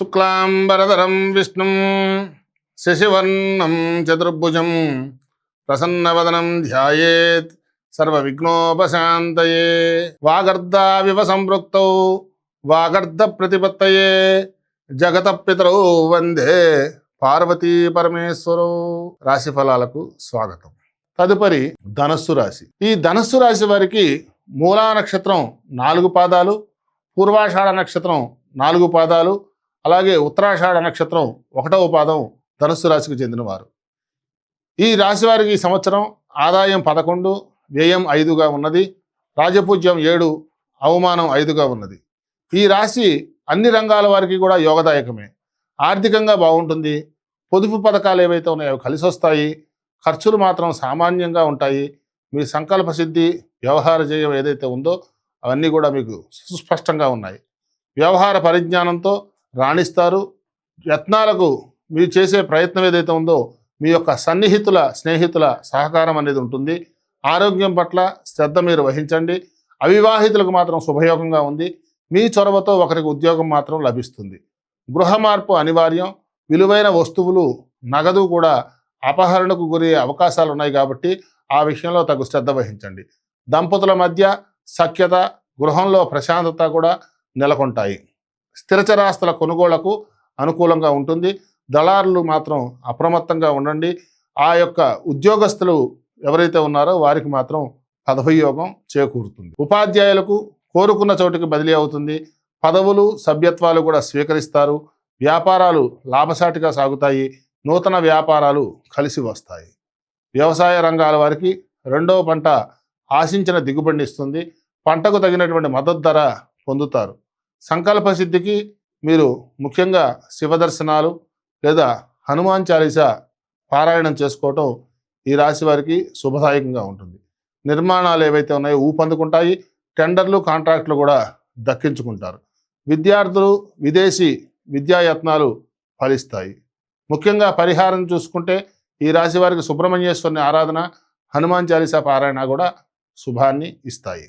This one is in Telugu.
శుక్లాంబరధరం విష్ణుం శశివర్ణం చతుర్భుజం ప్రసన్నవదనం ధ్యాయేత్ సర్వవిఘ్నోపశాంతయే. వాగర్ధావివ సంపృక్తౌ వాగర్ధ ప్రతిపత్తయే జగత పితరౌ వందే పార్వతీ పరమేశ్వరౌ. రాశి ఫలాలకు స్వాగతం. తదుపరి ధనస్సు రాశి. ఈ ధనస్సు రాశి వారికి మూలా నక్షత్రం 4 పాదాలు, పూర్వాషాఢ నక్షత్రం 4 పాదాలు, అలాగే ఉత్తరాషాఢ నక్షత్రం 1వ పాదం ధనస్సు రాశికి చెందినవారు. ఈ రాశి వారికి ఈ సంవత్సరం ఆదాయం 11, వ్యయం 5గా ఉన్నది. రాజపూజ్యం 7, అవమానం 5గా ఉన్నది. ఈ రాశి అన్ని రంగాల వారికి కూడా యోగదాయకమే. ఆర్థికంగా బాగుంటుంది. పొదుపు పథకాలు ఏవైతే ఉన్నాయో కలిసి వస్తాయి. ఖర్చులు మాత్రం సామాన్యంగా ఉంటాయి. మీ సంకల్ప సిద్ధి, వ్యవహార జయం ఏదైతే ఉందో అవన్నీ కూడా మీకు సుస్పష్టంగా ఉన్నాయి. వ్యవహార పరిజ్ఞానంతో రాణిస్తారు. యత్నాలకు మీరు చేసే ప్రయత్నం ఏదైతే ఉందో మీ యొక్క సన్నిహితుల, స్నేహితుల సహకారం అనేది ఉంటుంది. ఆరోగ్యం పట్ల శ్రద్ధ మీరు వహించండి. అవివాహితులకు మాత్రం శుభయోగంగా ఉంది. మీ చొరవతో ఒకరికి ఉద్యోగం మాత్రం లభిస్తుంది. గృహ మార్పు అనివార్యం. విలువైన వస్తువులు, నగదు కూడా అపహరణకు గురయ్యే అవకాశాలు ఉన్నాయి కాబట్టి ఆ విషయంలో తగు శ్రద్ధ వహించండి. దంపతుల మధ్య సఖ్యత, గృహంలో ప్రశాంతత కూడా నెలకొంటాయి. స్థిరచరాస్తుల కొనుగోళ్లకు అనుకూలంగా ఉంటుంది. దళారులు మాత్రం అప్రమత్తంగా ఉండండి. ఆ యొక్క ఉద్యోగస్తులు ఎవరైతే ఉన్నారో వారికి మాత్రం పదవి యోగం చేకూరుతుంది. ఉపాధ్యాయులకు కోరుకున్న చోటికి బదిలీ అవుతుంది. పదవులు, సభ్యత్వాలు కూడా స్వీకరిస్తారు. వ్యాపారాలు లాభసాటిగా సాగుతాయి. నూతన వ్యాపారాలు కలిసి వస్తాయి. వ్యవసాయ రంగాల వారికి 2వ పంట ఆశించిన దిగుబడిని ఇస్తుంది. పంటకు తగినటువంటి మద్దతు ధర పొందుతారు. సంకల్ప సిద్ధికి మీరు ముఖ్యంగా శివ దర్శనాలు లేదా హనుమాన్ చాలీసా పారాయణం చేసుకోవటం ఈ రాశి వారికి శుభదాయకంగా ఉంటుంది. నిర్మాణాలు ఏవైతే ఉన్నాయో ఊపందుకుంటాయి. టెండర్లు, కాంట్రాక్టులు కూడా దక్కించుకుంటారు. విద్యార్థులు, విదేశీ విద్యాయత్నాలు ఫలిస్తాయి. ముఖ్యంగా పరిహారం చూసుకుంటే ఈ రాశి వారికి సుబ్రహ్మణ్యేశ్వరుని ఆరాధన, హనుమాన్ చాలీసా పారాయణ కూడా శుభాన్ని ఇస్తాయి.